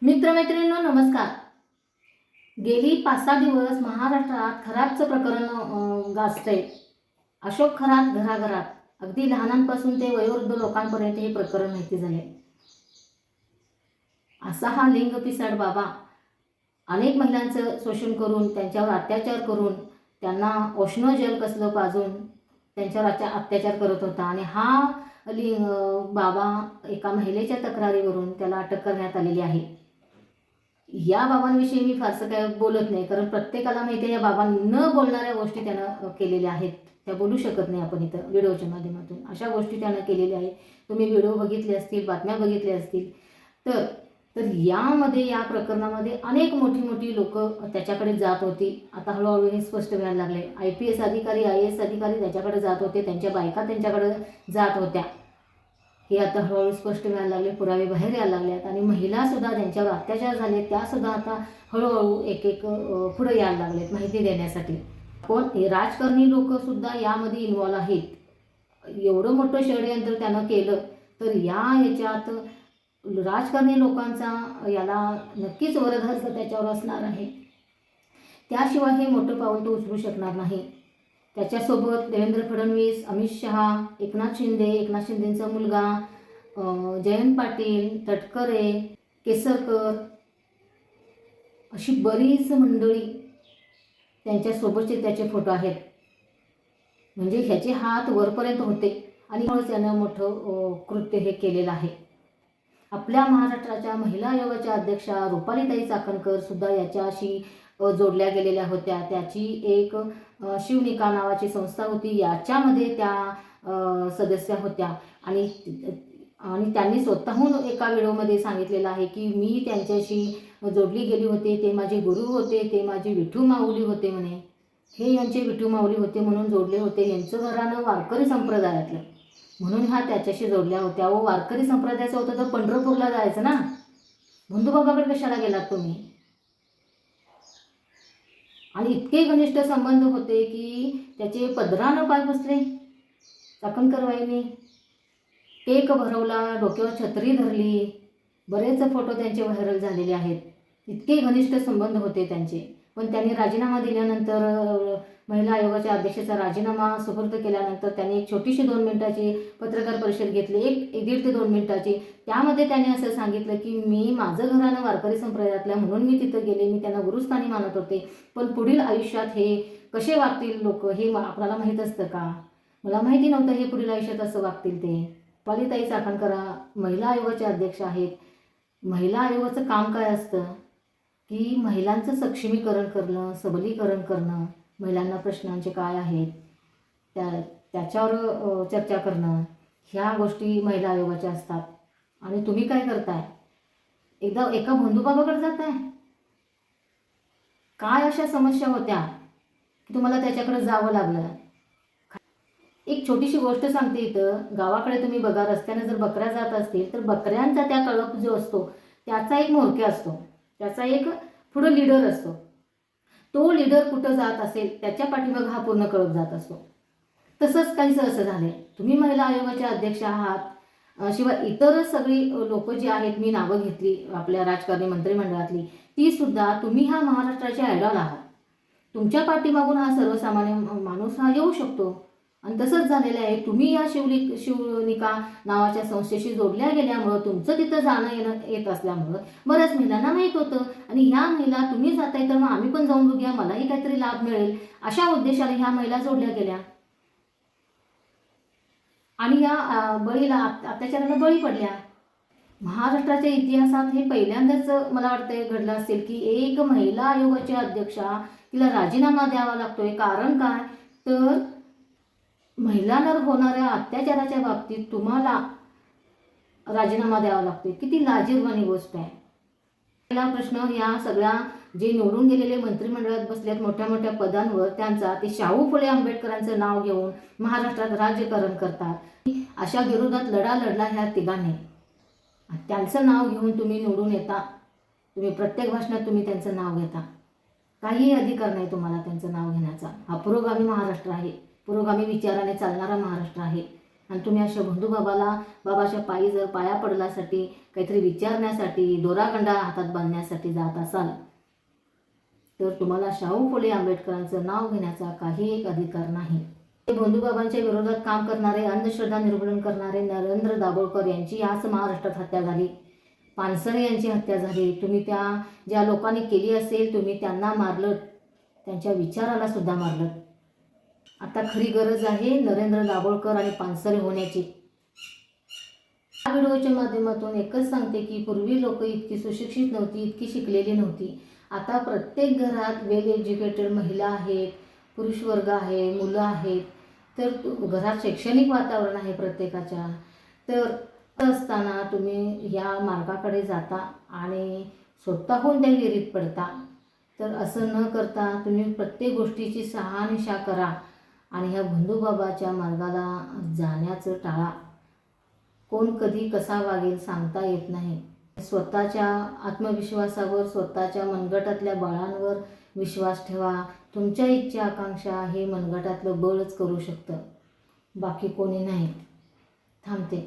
मित्रमैत्रिणींनो नमस्कार. गेली 5-6 दिवस महाराष्ट्रात खराबचं प्रकरण गाजतंय. अशोक खरात घराघरात, अगदी लहानांपासून ते वयोवृद्ध लोकांपर्यंत हे प्रकरण माहिती झाले. असा हा लिंग पिसाड बाबा अनेक महिलांचं शोषण करून, त्यांच्यावर अत्याचार करून, त्यांना उष्ण जल कसलं पाजून त्यांच्यावर अत्याचार करत होता. आणि हा बाबा एका महिलेच्या तक्रारीवरून त्याला अटक करण्यात आलेली आहे. या बाबांविषयी मी फारसं काय बोलत नाही, कारण प्रत्येकाला माहिती आहे या बाबांना न बोलणाऱ्या गोष्टी त्यानं केलेल्या आहेत. त्या बोलू शकत नाही आपण इथं व्हिडिओच्या माध्यमातून. अशा गोष्टी त्यानं केलेल्या आहेत. तुम्ही व्हिडिओ बघितले असतील, बातम्या बघितल्या असतील. तर तर यामध्ये, या प्रकरणामध्ये अनेक मोठी लोक त्याच्याकडे जात होती. आता हळूहळू हे स्पष्ट व्हायला लागले. IPS अधिकारी, IAS अधिकारी त्याच्याकडे जात होते, त्यांच्या बायका त्यांच्याकडे जात होत्या. हे आता हळूहळू स्पष्ट व्हायला लागले, पुरावे बाहेर यायला लागलेत. आणि महिलासुद्धा ज्यांच्यावर अत्याचार झाले त्यासुद्धा आता हळूहळू एक पुढे यायला लागलेत माहिती देण्यासाठी. पण राजकारणी लोकसुद्धा यामध्ये इन्व्हॉल्व आहेत. एवढं मोठं षडयंत्र त्यानं केलं, तर याच्यात राजकारणी लोकांचा याला नक्कीच वरदहस्त त्याच्यावर असणार आहे. त्याशिवाय हे मोठं पाऊल तो उचलू शकणार नाही. त्याच्यासोबत देवेंद्र फडणवीस, अमित शहा, एकनाथ शिंदेंचा मुलगा जयंत पाटील, तटकरे, केसरकर, अशी बरीच मंडळी त्यांच्यासोबतचे त्याचे फोटो आहेत. म्हणजे ह्याचे हात वरपर्यंत होते आणि त्यानं मोठं कृत्य हे केलेलं आहे. आपल्या महाराष्ट्राच्या महिला आयोगाच्या अध्यक्षा रुपालीताई चाकणकर सुद्धा याच्याशी जोडल्या गेलेल्या होत्या. त्याची एक शिवनिका नावाची संस्था होती, याच्यामध्ये त्या सदस्य होत्या. आणि त्यांनी स्वतःहून एका व्हिडिओमध्ये सांगितलेलं आहे की मी त्यांच्याशी जोडली गेली होते, ते माझे गुरु होते, ते माझे विठू माऊली होते म्हणे. हे यांचे विठू माऊली होते म्हणून जोडले होते. यांचं घराणं वारकरी संप्रदायातलं म्हणून ह्या त्याच्याशी जोडल्या होत्या. व वारकरी संप्रदायाचं होतं तर पंढरपूरला जायचं ना, बंधुबाबाकडे कशाला गेलात तुम्ही? आणि इतके घनिष्ठ संबंध होते की त्याचे पदरानं पाय पुसले चाकणकरबाईंनी, केक भरवला, डोक्यावर छत्री धरली. बरेच फोटो त्यांचे व्हायरल झालेले आहेत. इतके घनिष्ठ संबंध होते त्यांचे. पण त्यांनी राजीनामा दिल्यानंतर, महिला आयोगाच्या अध्यक्षाचा राजीनामा सुपूर्द केल्यानंतर त्यांनी एक छोटीशी 2 मिनिटाची पत्रकार परिषद घेतली, 1.5 ते 2 मिनिटाची. त्यामध्ये त्यांनी असं सांगितलं की मी माझं घराणं वारकरी संप्रदायातलं म्हणून मी तिथं गेले, मी त्यांना गुरुस्थानी मानत होते. पण पुढील आयुष्यात हे कसे वागतील लोक हे आपल्याला माहीत असतं का? मला माहिती नव्हतं हे पुढील आयुष्यात असं वागतील ते. रुपालीताई चाकणकर महिला आयोगाच्या अध्यक्ष आहेत. महिला आयोगाचं काम काय असतं की महिलांचं सक्षमीकरण करणं, सबलीकरण करणं, महिलांना प्रश्नांचे काय आहेत त्याच्यावर चर्चा करणं, ह्या गोष्टी महिला आयोगाच्या असतात. आणि तुम्ही काय करताय? एका बंधुबाबाकडे जाताय? काय अशा समस्या होत्या की तुम्हाला त्याच्याकडे जावं लागलं? एक छोटीशी गोष्ट सांगते इथं. गावाकडे तुम्ही बघा, रस्त्याने जर बकऱ्या जात असतील तर बकऱ्यांचा त्या कळप जो असतो त्याचा एक म्होरक्या असतो, त्याचा एक पुढं लीडर असतो. तो लीडर कुठं जात असेल त्याच्या पाठीमागे हा पूर्ण कळप जात असतो. तसंच काहीच असं झालंय. तुम्ही महिला आयोगाच्या अध्यक्ष आहात, शिवाय इतर सगळी लोक जी आहेत, मी नावं घेतली आपल्या राजकारणी मंत्रिमंडळातली, ती सुद्धा तुम्ही हा महाराष्ट्राचे आयडॉल आहात. तुमच्या पाठीमागून हा सर्वसामान्य माणूस हा येऊ शकतो. आणि तसंच झालेलं आहे. तुम्ही या शिवनिका नावाच्या संस्थेशी जोडल्या गेल्यामुळं, तुमचं तिथं जाणं येणं येत असल्यामुळं बऱ्याच महिलांना माहीत होतं. आणि ह्या महिला तुम्ही जाताय तर मग आम्ही पण जाऊन बघूया, मलाही काहीतरी लाभ मिळेल, अशा उद्देशाने ह्या महिला जोडल्या गेल्या. आणि या अत्याचाराला बळी पडल्या. महाराष्ट्राच्या इतिहासात हे पहिल्यांदाच मला वाटतंय घडलं असेल की एक महिला आयोगाची अध्यक्षा, तिला राजीनामा द्यावा लागतोय. कारण काय तर महिलांवर होणाऱ्या अत्याचाराच्या बाबतीत तुम्हाला राजीनामा द्यावा लागतोय. किती लाजिरवाणी गोष्ट आहे. पहिला प्रश्न, या सगळ्या जे निवडून गेलेले मंत्रिमंडळात बसल्यात मोठ्या पदांवर, त्यांचा ते शाहू फुले आंबेडकरांचं नाव घेऊन महाराष्ट्रात राज्यकरण करतात. अशा विरोधात लढा लढला ह्या तिघांनी. त्यांचं नाव घेऊन तुम्ही निवडून येता. तुम्ही प्रत्येक भाषणात तुम्ही त्यांचं नाव घेता. काहीही अधिकार नाही तुम्हाला त्यांचं नाव घेण्याचा. हा पुरोगामी महाराष्ट्र आहे, पुरोगामी विचाराने चालणारा महाराष्ट्र आहे. आणि तुम्ही अशा बंधुबाबाला बाबाच्या पायी जर पाया पडण्यासाठी, काहीतरी विचारण्यासाठी, दोरागंडा हातात बांधण्यासाठी जात असाल तर तुम्हाला शाहू फुले आंबेडकरांचं नाव घेण्याचा काही एक अधिकार नाही. बंधुबाबांच्या विरोधात काम करणारे, अंधश्रद्धा निर्मूलन करणारे नरेंद्र दाभोळकर यांची आज महाराष्ट्रात हत्या झाली. पानसरे यांची हत्या झाली. तुम्ही त्या ज्या लोकांनी केली असेल तुम्ही त्यांना मारलं, त्यांच्या विचाराला सुद्धा मारलं. आता खरी गरज आहे नरेंद्र दाभोळकर आणि पानसरे होण्याची. या व्हिडिओच्या माध्यमातून एकच सांगते की पूर्वी लोक इतकी सुशिक्षित नव्हती, इतकी शिकलेली नव्हती. आता प्रत्येक घरात वेल एज्युकेटेड महिला आहेत, पुरुष वर्ग आहे, मुलं आहेत. तर घरात शैक्षणिक वातावरण आहे प्रत्येकाच्या. तर असताना तुम्ही या मार्गाकडे जाता आणि स्वतःहून त्या विहिरीत पडता. तर असं न करता तुम्ही प्रत्येक गोष्टीची शहानिशा करा आणि ह्या बंधुबाबाच्या मार्गाला जाण्याचं टाळा. कोण कधी कसा वागेल सांगता येत नाही. स्वतःच्या आत्मविश्वासावर, स्वतःच्या मनगटातल्या बळांवर विश्वास ठेवा. तुमच्या इच्छा आकांक्षा हे मनगटातलं बळच करू शकतं, बाकी कोणी नाही. थांबते.